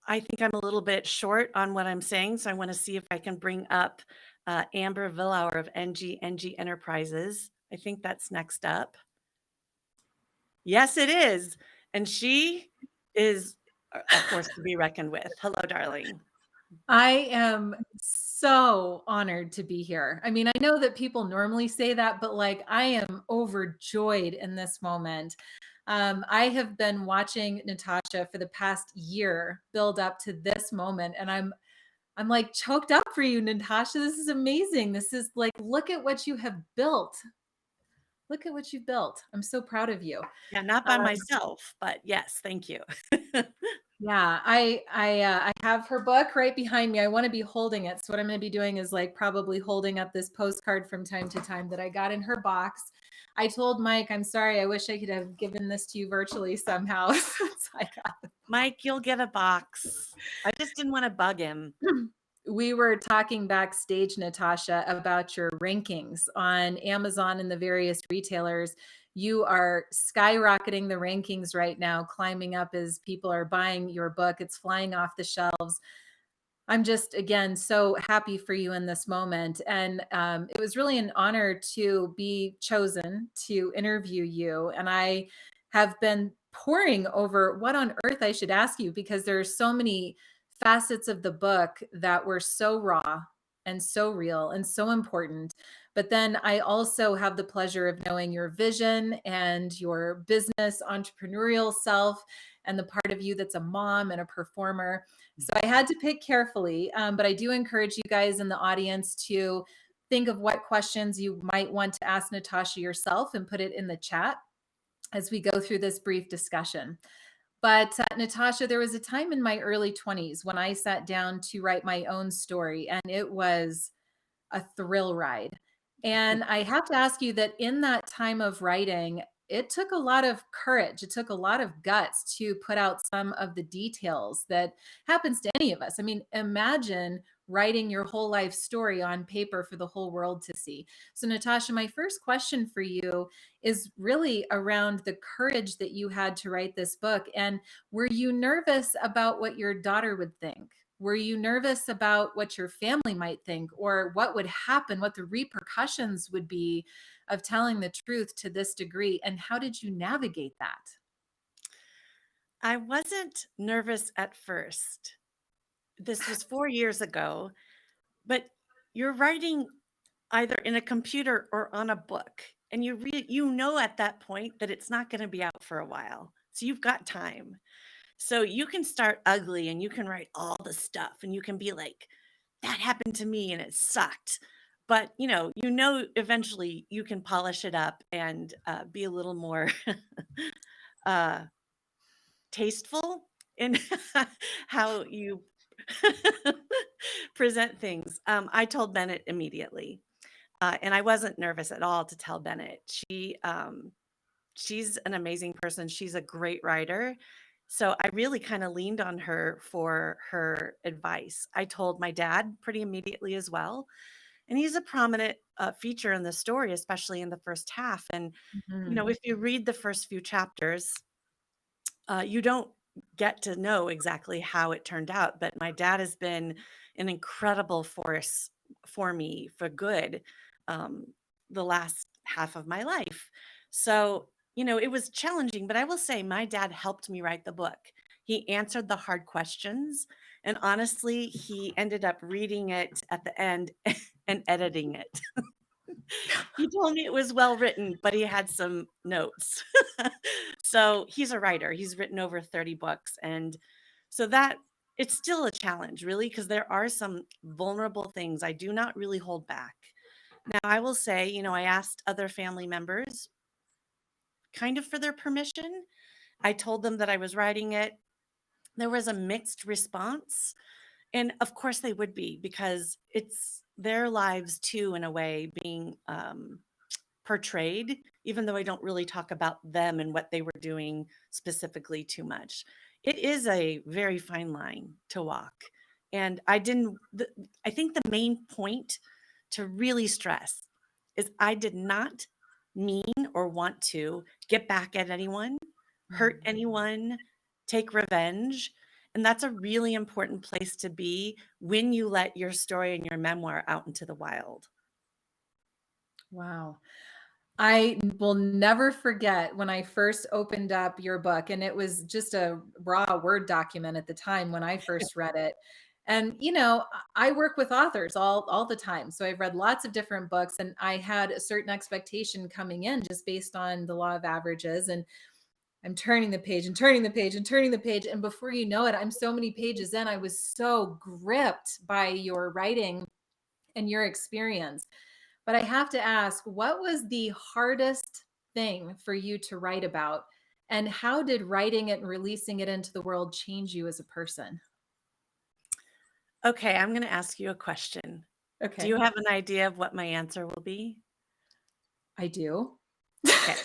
I think I'm a little bit short on what I'm saying, so I want to see if I can bring up Amber Vilhauer of NG Enterprises. I think that's next up. Yes, it is. And she is a force to be reckoned with. Hello, darling. I am so honored to be here. I mean, I know that people normally say that, but like I am overjoyed in this moment. I have been watching Natasha for the past year build up to this moment, and I'm like choked up for you, Natasha. This is amazing. This is like, look at what you have built. Look at what you've built. I'm so proud of you. Yeah, not by myself, but yes, thank you. Yeah, I have her book right behind me. I want to be holding it. So what I'm going to be doing is like probably holding up this postcard from time to time that I got in her box. I told Mike, I'm sorry, I wish I could have given this to you virtually somehow. So I got Mike, you'll get a box. I just didn't want to bug him. we were talking backstage, Natasha, about your rankings on Amazon and the various retailers. You are skyrocketing the rankings right now, climbing up as people are buying your book. It's flying off the shelves. I'm just, again, so happy for you in this moment. And it was really an honor to be chosen to interview you. And I have been poring over what on earth I should ask you because there are so many facets of the book that were so raw and so real and so important. But then I also have the pleasure of knowing your vision and your business entrepreneurial self and the part of you that's a mom and a performer. So I had to pick carefully, but I do encourage you guys in the audience to think of what questions you might want to ask Natasha yourself and put it in the chat as we go through this brief discussion. But Natasha, there was a time in my early 20s when I sat down to write my own story, and it was a thrill ride. And I have to ask you that in that time of writing, it took a lot of courage. It took a lot of guts to put out some of the details that happens to any of us. I mean, imagine writing your whole life story on paper for the whole world to see. So, Natasha, my first question for you is really around the courage that you had to write this book. And were you nervous about what your daughter would think? Were you nervous about what your family might think or what would happen, what the repercussions would be of telling the truth to this degree? And how did you navigate that? I wasn't nervous at first. This was 4 years ago, but you're writing either in a computer or on a book, and you know at that point that it's not gonna be out for a while, so you've got time. So you can start ugly and you can write all the stuff, and you can be like, "That happened to me and it sucked." But, eventually you can polish it up and, be a little more, uh, tasteful in how you present things. I told Bennett immediately, and I wasn't nervous at all to tell Bennett. She's an amazing person. She's a great writer. So I really kind of leaned on her for her advice. I told my dad pretty immediately as well. And he's a prominent feature in the story, especially in the first half. And, Mhm. if you read the first few chapters, you don't get to know exactly how it turned out, but my dad has been an incredible force for me for good um, the last half of my life. So, it was challenging, but I will say my dad helped me write the book. He answered the hard questions. And honestly, he ended up reading it at the end and editing it. He told me it was well written, but he had some notes. So he's a writer. He's written over 30 books. And so that it's still a challenge, really, because there are some vulnerable things I do not really hold back. Now, I will say, I asked other family members kind of for their permission. I told them that I was writing it. There was a mixed response. And of course they would be because it's their lives too, in a way, being portrayed, even though I don't really talk about them and what they were doing specifically too much. It is a very fine line to walk. And I think the main point to really stress is I did not mean or want to get back at anyone, hurt Mhm. anyone, take revenge. And that's a really important place to be when you let your story and your memoir out into the wild. Wow. I will never forget when I first opened up your book, and it was just a raw Word document at the time when I first read it. And I work with authors all the time. So I've read lots of different books, and I had a certain expectation coming in just based on the law of averages. And I'm turning the page and turning the page and turning the page. And before you know it, I'm so many pages in. I was so gripped by your writing and your experience. But I have to ask, what was the hardest thing for you to write about? And how did writing it and releasing it into the world change you as a person? Okay, I'm going to ask you a question. Do you Okay, have an idea of what my answer will be? I do. Okay,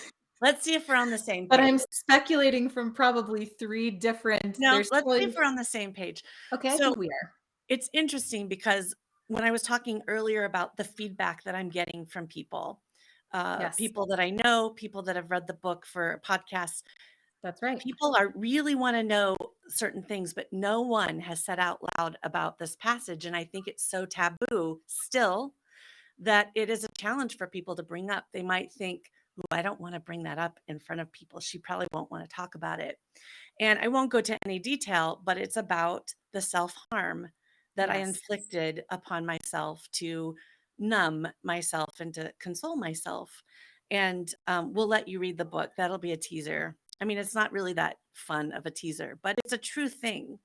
let's see if we're on the same But page. I'm speculating from probably three different, No, there's let's see if probably, we're on the same page. okay, I So think we are. it's interesting because when I was talking earlier about the feedback that I'm getting from people, Yes, people that I know, people that have read the book for podcasts, that's right. people are really want to know certain things, but no one has said out loud about this passage. And I think it's so taboo still that it is a challenge for people to bring up. They might think, "Ooh, I don't want to bring that up in front of people. She probably won't want to talk about it." And I won't go to any detail, but it's about the self-harm that I Yes. inflicted upon myself to numb myself and to console myself. And we'll let you read the book. That'll be a teaser. I mean, it's not really that fun of a teaser, but it's a true thing.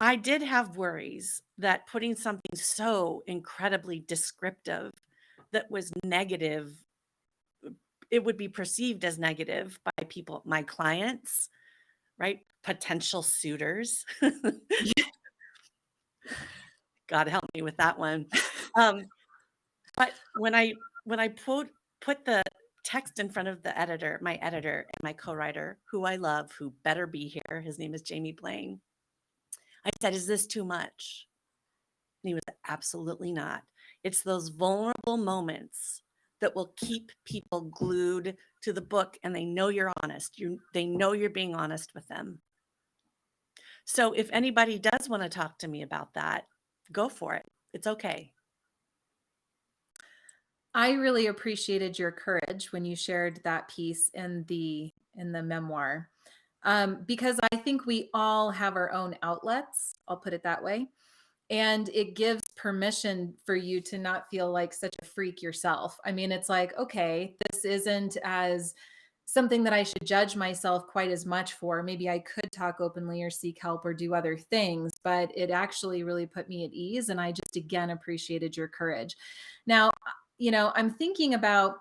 I did have worries that putting something so incredibly descriptive that was negative, it would be perceived as negative by people, my clients, right? Potential suitors. God help me with that one. Um, but when I put the text in front of the editor, my editor and my co-writer, who I love, who better be here, his name is Jamie Blaine. I said, "Is this too much?" And he was absolutely not. It's those vulnerable moments that will keep people glued to the book and they know you're honest. They know you're being honest with them. So if anybody does want to talk to me about that, go for it. It's okay. I really appreciated your courage when you shared that piece in the memoir. Because I think we all have our own outlets, I'll put it that way. And it gives permission for you to not feel like such a freak yourself. I mean, it's like, okay, this isn't as something that I should judge myself quite as much for. Maybe I could talk openly or seek help or do other things, but it actually really put me at ease. And I just again appreciated your courage. Now, I'm thinking about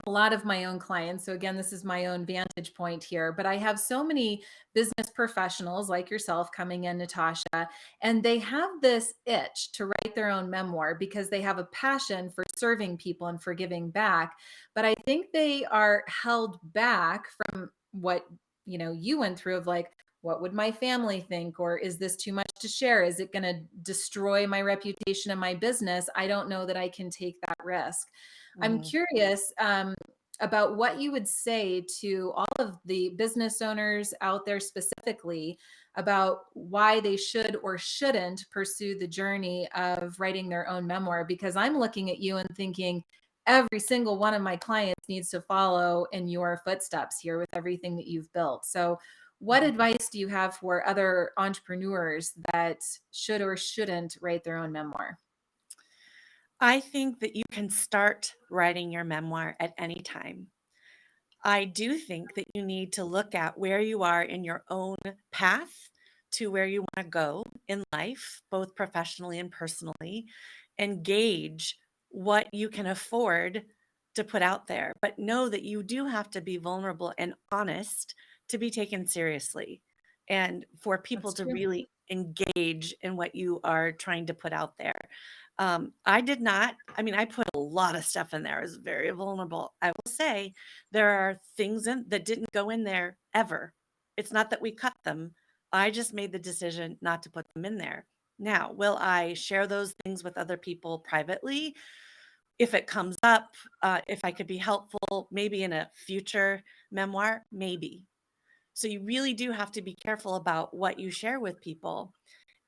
a lot of my own clients. So again, this is my own vantage point here, but I have so many business professionals like yourself coming in, Natasha, and they have this itch to write their own memoir because they have a passion for serving people and for giving back. But I think they are held back from what, you went through of like, what would my family think? Or is this too much to share? Is it going to destroy my reputation and my business? I don't know that I can take that risk. I'm Mhm. curious about what you would say to all of the business owners out there specifically about why they should or shouldn't pursue the journey of writing their own memoir. Because I'm looking at you and thinking every single one of my clients needs to follow in your footsteps here with everything that you've built. So, what Mhm. advice do you have for other entrepreneurs that should or shouldn't write their own memoir? I think that you can start writing your memoir at any time. I do think that you need to look at where you are in your own path to where you want to go in life, both professionally and personally, and gauge what you can afford to put out there. But know that you do have to be vulnerable and honest to be taken seriously and for people That's to true. really engage in what you are trying to put out there. I did not, I mean, I put a lot of stuff in there. I was very vulnerable. I will say there are things in that didn't go in there ever. It's not that we cut them. I just made the decision not to put them in there. Now, will I share those things with other people privately? If it comes up, if I could be helpful, maybe in a future memoir, maybe. So you really do have to be careful about what you share with people.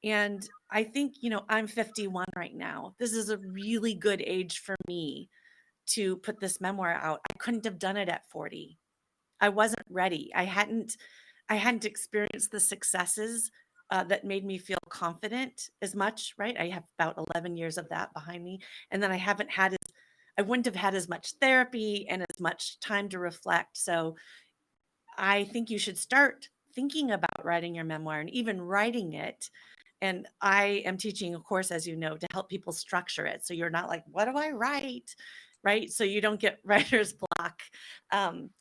And I think, I'm 51 right now. This is a really good age for me to put this memoir out. I couldn't have done it at 40. I wasn't ready. I hadn't experienced the successes that made me feel confident as much, right? I have about 11 years of that behind me. And then I wouldn't have had as much therapy and as much time to reflect. So I think you should start thinking about writing your memoir and even writing it. And I am teaching a course, as you know, to help people structure it. So you're not like, what do I write? Right. So you don't get writer's block. Um,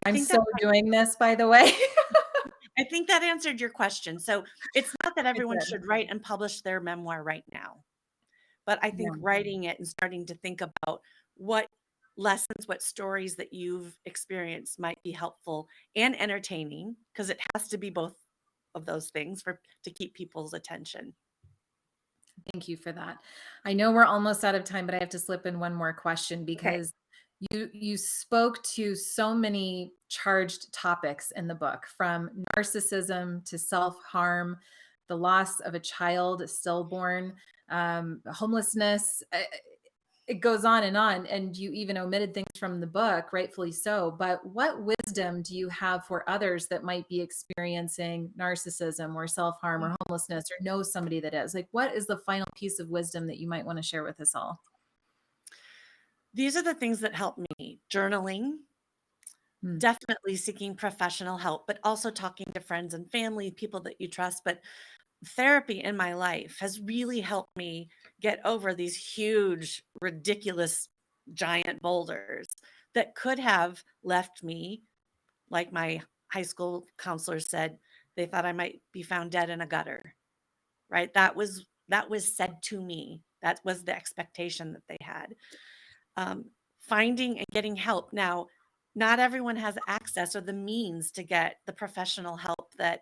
I I'm think so that doing this, by the way. I think that answered your question. So it's not that It everyone did. should write and publish their memoir right now, but I think Yeah. writing it and starting to think about what lessons, what stories that you've experienced might be helpful and entertaining, because it has to be both of those things to keep people's attention. Thank you for that. I know we're almost out of time, but I have to slip in one more question Okay. because you spoke to so many charged topics in the book, from narcissism to self-harm, the loss of a child stillborn, homelessness. It goes on, and you even omitted things from the book, rightfully so. But what wisdom do you have for others that might be experiencing narcissism or self-harm or homelessness or know somebody that is? Like, what is the final piece of wisdom that you might want to share with us all? These are the things that help me: journaling, Hmm. definitely seeking professional help, but also talking to friends and family, people that you trust. But therapy in my life has really helped me get over these huge, ridiculous, giant boulders that could have left me, like my high school counselor said, they thought I might be found dead in a gutter, right? That was said to me. That was the expectation that they had. Finding and getting help. Now, not everyone has access or the means to get the professional help that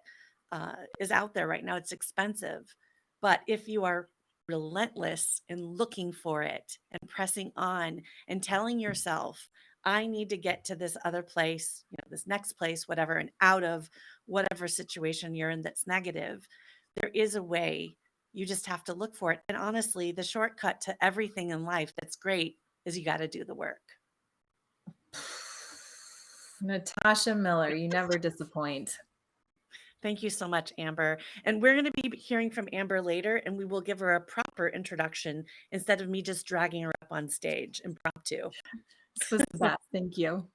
is out there right now. It's expensive. But if you are relentless in looking for it and pressing on and telling yourself, I need to get to this other place, this next place, whatever, and out of whatever situation you're in that's negative, there is a way. You just have to look for it. And honestly, the shortcut to everything in life that's great is you got to do the work. Natasha Miller, you never disappoint. Thank you so much, Amber. And we're going to be hearing from Amber later, and we will give her a proper introduction instead of me just dragging her up on stage impromptu. This was the best. Thank you.